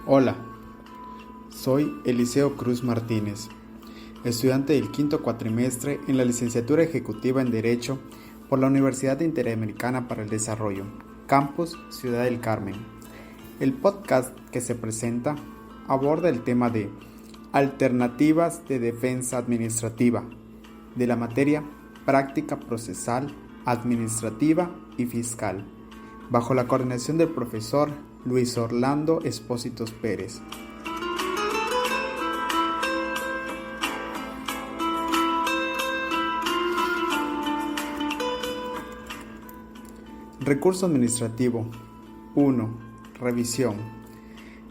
Hola, soy Eliseo Cruz Martínez, estudiante del quinto cuatrimestre en la licenciatura ejecutiva en Derecho por la Universidad Interamericana para el Desarrollo, Campus Ciudad del Carmen. El podcast que se presenta aborda el tema de alternativas de defensa administrativa de la materia práctica procesal, administrativa y fiscal, bajo la coordinación del profesor Luis Orlando Espósitos Pérez. Recurso administrativo 1. Revisión.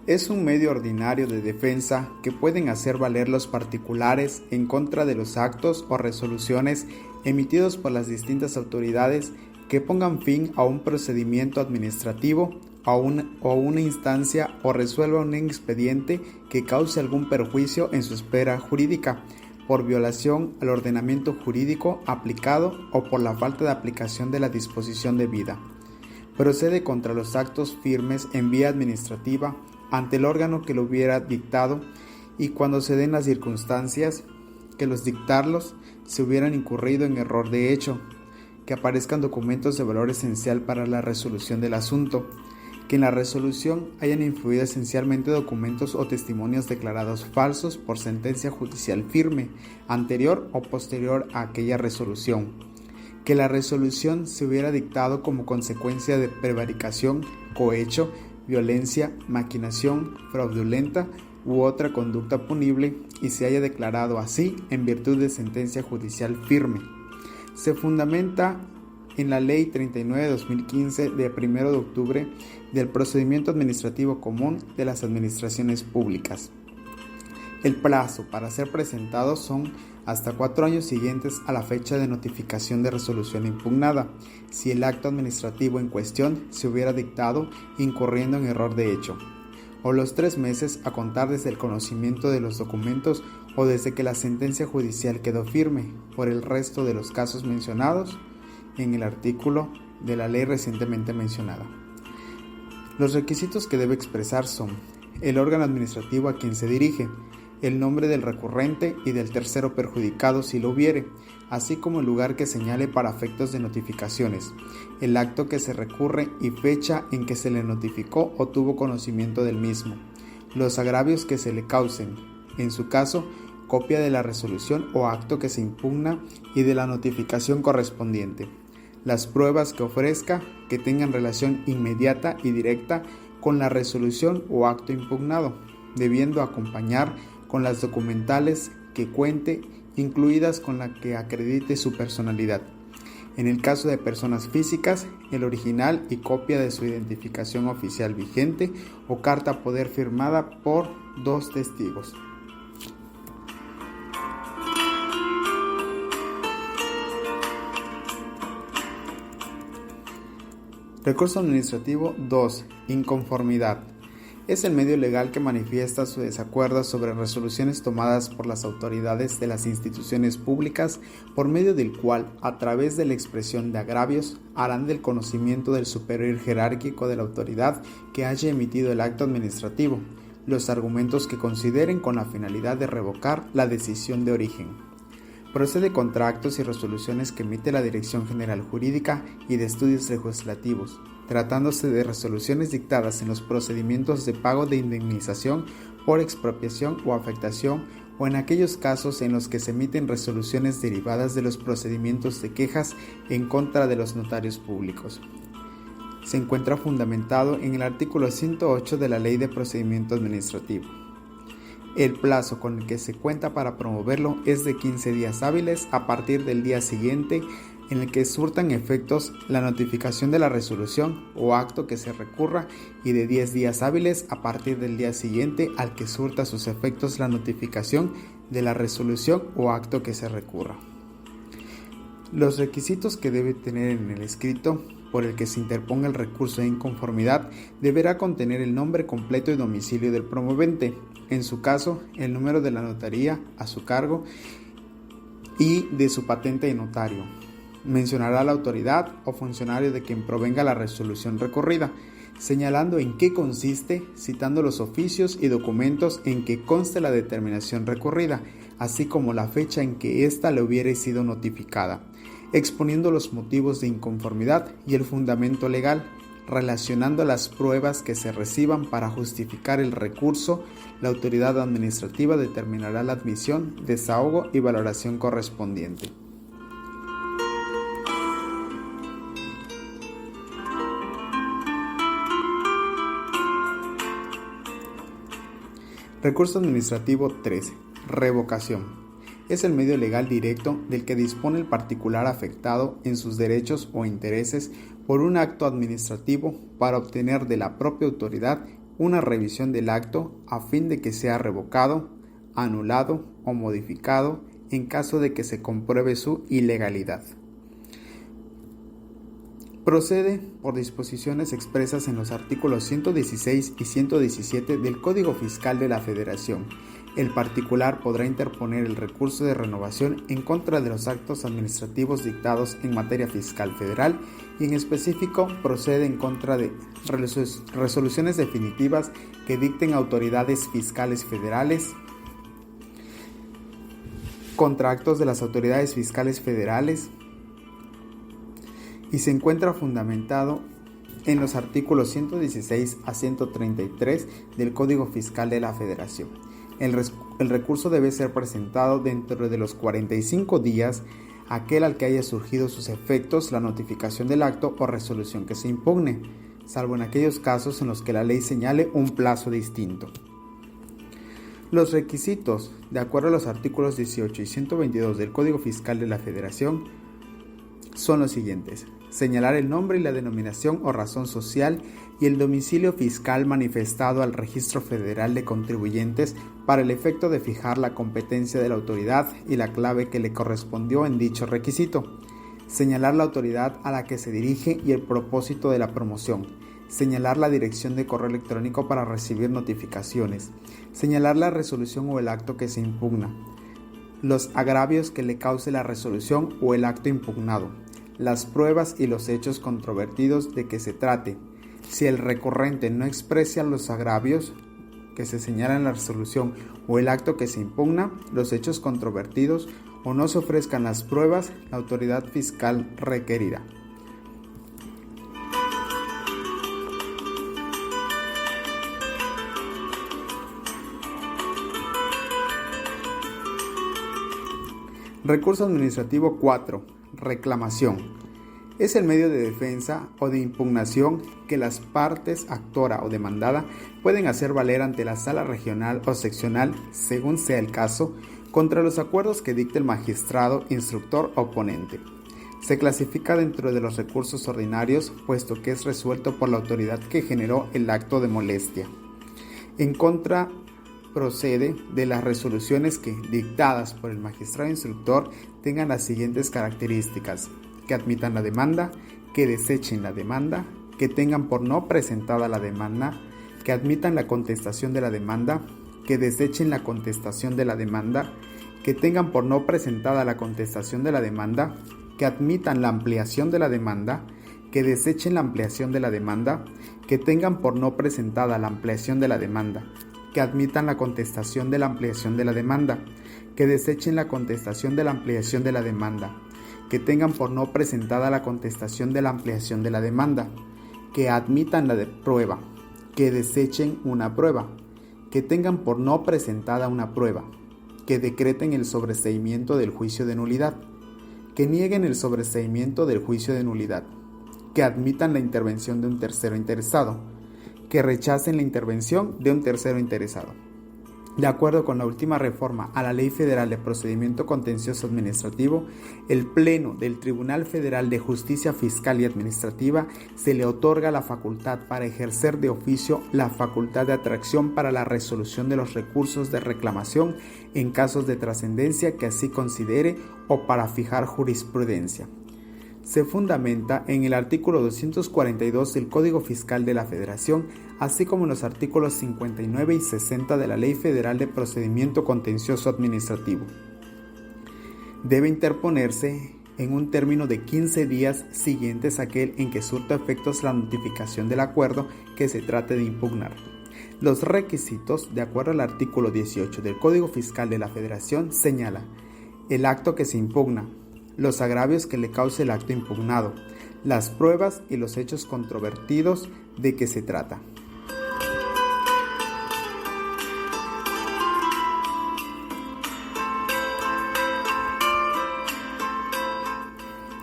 Es un medio ordinario de defensa que pueden hacer valer los particulares en contra de los actos o resoluciones emitidos por las distintas autoridades que pongan fin a un procedimiento administrativo o una instancia o resuelva un expediente que cause algún perjuicio en su esfera jurídica por violación al ordenamiento jurídico aplicado o por la falta de aplicación de la disposición debida. Procede contra los actos firmes en vía administrativa ante el órgano que lo hubiera dictado y cuando se den las circunstancias que los dictarlos se hubieran incurrido en error de hecho, que aparezcan documentos de valor esencial para la resolución del asunto, que en la resolución hayan influido esencialmente documentos o testimonios declarados falsos por sentencia judicial firme, anterior o posterior a aquella resolución, que la resolución se hubiera dictado como consecuencia de prevaricación, cohecho, violencia, maquinación, fraudulenta u otra conducta punible y se haya declarado así en virtud de sentencia judicial firme. Se fundamenta en la Ley 39/2015 de 1 de octubre del Procedimiento Administrativo Común de las Administraciones Públicas. El plazo para ser presentados son hasta 4 años siguientes a la fecha de notificación de resolución impugnada, si el acto administrativo en cuestión se hubiera dictado incurriendo en error de hecho, o los 3 meses a contar desde el conocimiento de los documentos o desde que la sentencia judicial quedó firme, por el resto de los casos mencionados en el artículo de la ley recientemente mencionada. Los requisitos que debe expresar son el órgano administrativo a quien se dirige, el nombre del recurrente y del tercero perjudicado si lo hubiere, así como el lugar que señale para efectos de notificaciones, el acto que se recurre y fecha en que se le notificó o tuvo conocimiento del mismo, los agravios que se le causen, en su caso, copia de la resolución o acto que se impugna y de la notificación correspondiente, las pruebas que ofrezca que tengan relación inmediata y directa con la resolución o acto impugnado, debiendo acompañar con las documentales que cuente, incluidas con la que acredite su personalidad. En el caso de personas físicas, el original y copia de su identificación oficial vigente o carta poder firmada por 2 testigos. Recurso administrativo 2. Inconformidad. Es el medio legal que manifiesta su desacuerdo sobre resoluciones tomadas por las autoridades de las instituciones públicas, por medio del cual, a través de la expresión de agravios, harán del conocimiento del superior jerárquico de la autoridad que haya emitido el acto administrativo, los argumentos que consideren con la finalidad de revocar la decisión de origen. Procede contra actos y resoluciones que emite la Dirección General Jurídica y de Estudios Legislativos, tratándose de resoluciones dictadas en los procedimientos de pago de indemnización por expropiación o afectación o en aquellos casos en los que se emiten resoluciones derivadas de los procedimientos de quejas en contra de los notarios públicos. Se encuentra fundamentado en el artículo 108 de la Ley de Procedimiento Administrativo. El plazo con el que se cuenta para promoverlo es de 15 días hábiles a partir del día siguiente en el que surtan efectos la notificación de la resolución o acto que se recurra y de 10 días hábiles a partir del día siguiente al que surta sus efectos la notificación de la resolución o acto que se recurra. Los requisitos que debe tener en el escrito por el que se interponga el recurso de inconformidad deberá contener el nombre completo y domicilio del promovente, en su caso el número de la notaría a su cargo y de su patente de notario. Mencionará la autoridad o funcionario de quien provenga la resolución recurrida. señalando en qué consiste, citando los oficios y documentos en que conste la determinación recurrida, así como la fecha en que ésta le hubiera sido notificada, exponiendo los motivos de inconformidad y el fundamento legal, relacionando las pruebas que se reciban para justificar el recurso. La autoridad administrativa determinará la admisión, desahogo y valoración correspondiente. Recurso administrativo 13. Revocación. Es el medio legal directo del que dispone el particular afectado en sus derechos o intereses por un acto administrativo para obtener de la propia autoridad una revisión del acto a fin de que sea revocado, anulado o modificado en caso de que se compruebe su ilegalidad. Procede por disposiciones expresas en los artículos 116 y 117 del Código Fiscal de la Federación. El particular podrá interponer el recurso de renovación en contra de los actos administrativos dictados en materia fiscal federal y en específico procede en contra de resoluciones definitivas que dicten autoridades fiscales federales, contra actos de las autoridades fiscales federales, y se encuentra fundamentado en los artículos 116 a 133 del Código Fiscal de la Federación. El recurso debe ser presentado dentro de los 45 días aquel al que haya surgido sus efectos la notificación del acto o resolución que se impugne, salvo en aquellos casos en los que la ley señale un plazo distinto. Los requisitos, de acuerdo a los artículos 18 y 122 del Código Fiscal de la Federación, son los siguientes: señalar el nombre y la denominación o razón social y el domicilio fiscal manifestado al Registro Federal de Contribuyentes para el efecto de fijar la competencia de la autoridad y la clave que le correspondió en dicho requisito. Señalar la autoridad a la que se dirige y el propósito de la promoción. Señalar la dirección de correo electrónico para recibir notificaciones. Señalar la resolución o el acto que se impugna. Los agravios que le cause la resolución o el acto impugnado. Las pruebas y los hechos controvertidos de que se trate. Si el recurrente no expresa los agravios que se señalan en la resolución o el acto que se impugna, los hechos controvertidos o no se ofrezcan las pruebas, la autoridad fiscal requerirá. Recurso administrativo 4. Reclamación. Es el medio de defensa o de impugnación que las partes actora o demandada pueden hacer valer ante la sala regional o seccional, según sea el caso, contra los acuerdos que dicte el magistrado, instructor o ponente. Se clasifica dentro de los recursos ordinarios, puesto que es resuelto por la autoridad que generó el acto de molestia. En contra procede de las resoluciones que, dictadas por el magistrado instructor, tengan las siguientes características: que admitan la demanda, que desechen la demanda, que tengan por no presentada la demanda, que admitan la contestación de la demanda, que desechen la contestación de la demanda, que tengan por no presentada la contestación de la demanda, que admitan la ampliación de la demanda, que desechen la ampliación de la demanda, que tengan por no presentada la ampliación de la demanda, que admitan la contestación de la ampliación de la demanda, que desechen la contestación de la ampliación de la demanda, que tengan por no presentada la contestación de la ampliación de la demanda, que admitan la prueba, que desechen una prueba, que tengan por no presentada una prueba, que decreten el sobreseimiento del juicio de nulidad, que nieguen el sobreseimiento del juicio de nulidad, que admitan la intervención de un tercero interesado, que rechacen la intervención de un tercero interesado. De acuerdo con la última reforma a la Ley Federal de Procedimiento Contencioso Administrativo, el Pleno del Tribunal Federal de Justicia Fiscal y Administrativa se le otorga la facultad para ejercer de oficio la facultad de atracción para la resolución de los recursos de reclamación en casos de trascendencia que así considere o para fijar jurisprudencia. Se fundamenta en el artículo 242 del Código Fiscal de la Federación, así como en los artículos 59 y 60 de la Ley Federal de Procedimiento Contencioso Administrativo. Debe interponerse en un término de 15 días siguientes a aquel en que surta efectos la notificación del acuerdo que se trate de impugnar. Los requisitos, de acuerdo al artículo 18 del Código Fiscal de la Federación, señala el acto que se impugna, los agravios que le cause el acto impugnado, las pruebas y los hechos controvertidos de que se trata.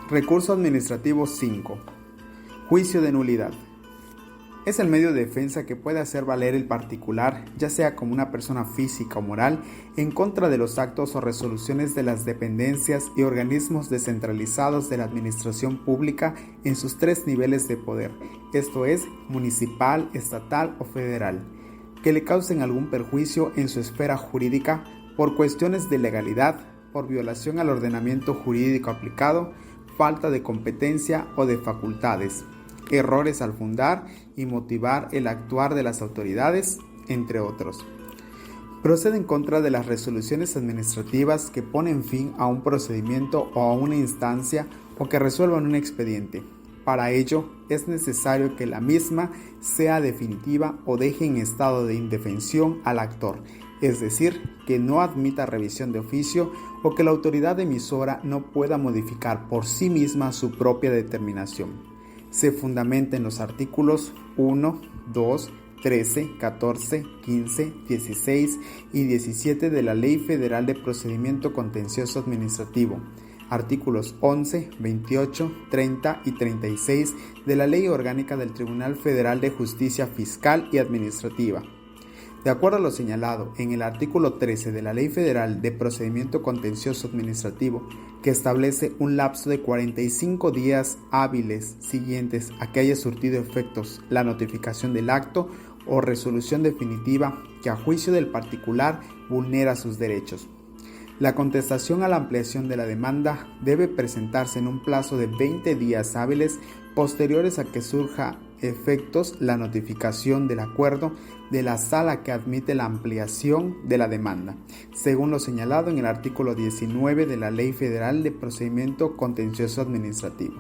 Recurso administrativo 5. Juicio de nulidad. Es el medio de defensa que puede hacer valer el particular, ya sea como una persona física o moral, en contra de los actos o resoluciones de las dependencias y organismos descentralizados de la administración pública en sus 3 niveles de poder, esto es, municipal, estatal o federal, que le causen algún perjuicio en su esfera jurídica por cuestiones de legalidad, por violación al ordenamiento jurídico aplicado, falta de competencia o de facultades, errores al fundar y motivar el actuar de las autoridades, entre otros. Procede en contra de las resoluciones administrativas que ponen fin a un procedimiento o a una instancia o que resuelvan un expediente. Para ello, es necesario que la misma sea definitiva o deje en estado de indefensión al actor, es decir, que no admita revisión de oficio o que la autoridad emisora no pueda modificar por sí misma su propia determinación. Se fundamenta en los artículos 1, 2, 13, 14, 15, 16 y 17 de la Ley Federal de Procedimiento Contencioso Administrativo, artículos 11, 28, 30 y 36 de la Ley Orgánica del Tribunal Federal de Justicia Fiscal y Administrativa. De acuerdo a lo señalado en el artículo 13 de la Ley Federal de Procedimiento Contencioso Administrativo, que establece un lapso de 45 días hábiles siguientes a que haya surtido efectos la notificación del acto o resolución definitiva que a juicio del particular vulnera sus derechos. La contestación a la ampliación de la demanda debe presentarse en un plazo de 20 días hábiles posteriores a que surja efectos la notificación del acuerdo de la sala que admite la ampliación de la demanda, según lo señalado en el artículo 19 de la Ley Federal de Procedimiento Contencioso Administrativo.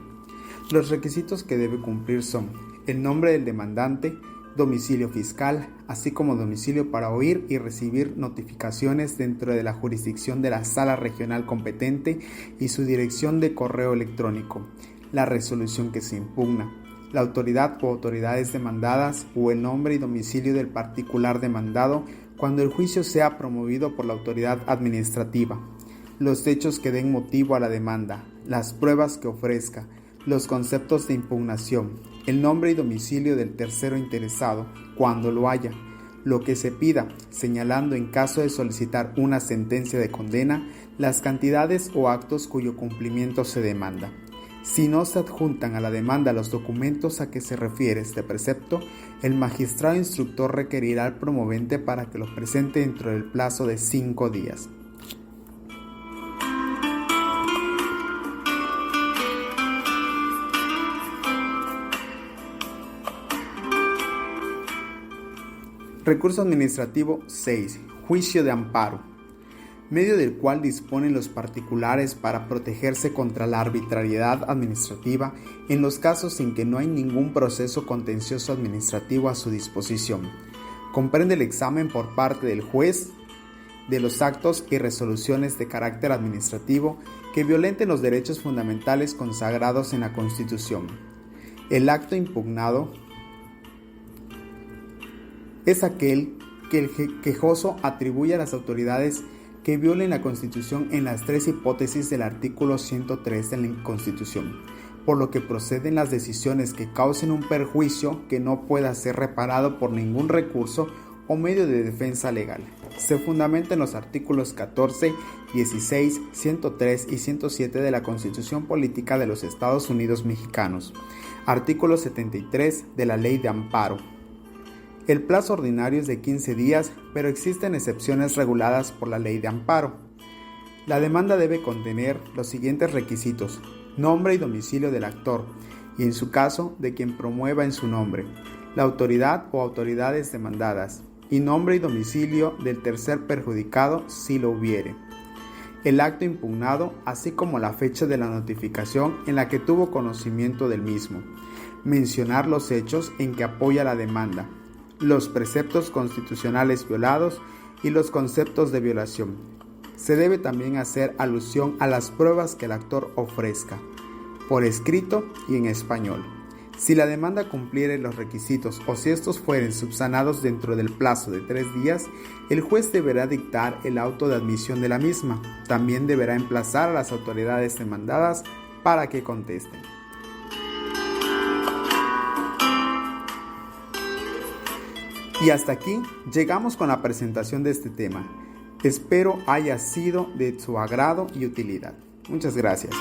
Los requisitos que debe cumplir son el nombre del demandante, domicilio fiscal, así como domicilio para oír y recibir notificaciones dentro de la jurisdicción de la sala regional competente y su dirección de correo electrónico, la resolución que se impugna, la autoridad o autoridades demandadas o el nombre y domicilio del particular demandado cuando el juicio sea promovido por la autoridad administrativa, los hechos que den motivo a la demanda, las pruebas que ofrezca, los conceptos de impugnación, el nombre y domicilio del tercero interesado, cuando lo haya, lo que se pida, señalando en caso de solicitar una sentencia de condena, las cantidades o actos cuyo cumplimiento se demanda. Si no se adjuntan a la demanda los documentos a que se refiere este precepto, el magistrado instructor requerirá al promovente para que lo presente dentro del plazo de 5 días. Recurso administrativo 6. Juicio de amparo, medio del cual disponen los particulares para protegerse contra la arbitrariedad administrativa en los casos en que no hay ningún proceso contencioso administrativo a su disposición. Comprende el examen por parte del juez de los actos y resoluciones de carácter administrativo que violenten los derechos fundamentales consagrados en la Constitución. El acto impugnado es aquel que el quejoso atribuye a las autoridades que violen la Constitución en las 3 hipótesis del artículo 103 de la Constitución, por lo que proceden las decisiones que causen un perjuicio que no pueda ser reparado por ningún recurso o medio de defensa legal. Se fundamenta en los artículos 14, 16, 103 y 107 de la Constitución Política de los Estados Unidos Mexicanos, artículo 73 de la Ley de Amparo. El plazo ordinario es de 15 días, pero existen excepciones reguladas por la Ley de Amparo. La demanda debe contener los siguientes requisitos: nombre y domicilio del actor, y en su caso, de quien promueva en su nombre, la autoridad o autoridades demandadas, y nombre y domicilio del tercer perjudicado si lo hubiere. el acto impugnado, así como la fecha de la notificación en la que tuvo conocimiento del mismo, mencionar los hechos en que apoya la demanda, los preceptos constitucionales violados y los conceptos de violación. Se debe también hacer alusión a las pruebas que el actor ofrezca, por escrito y en español. Si la demanda cumpliere los requisitos o si estos fueren subsanados dentro del plazo de 3 días, el juez deberá dictar el auto de admisión de la misma. También deberá emplazar a las autoridades demandadas para que contesten. Y hasta aquí llegamos con la presentación de este tema. Espero haya sido de su agrado y utilidad. Muchas gracias.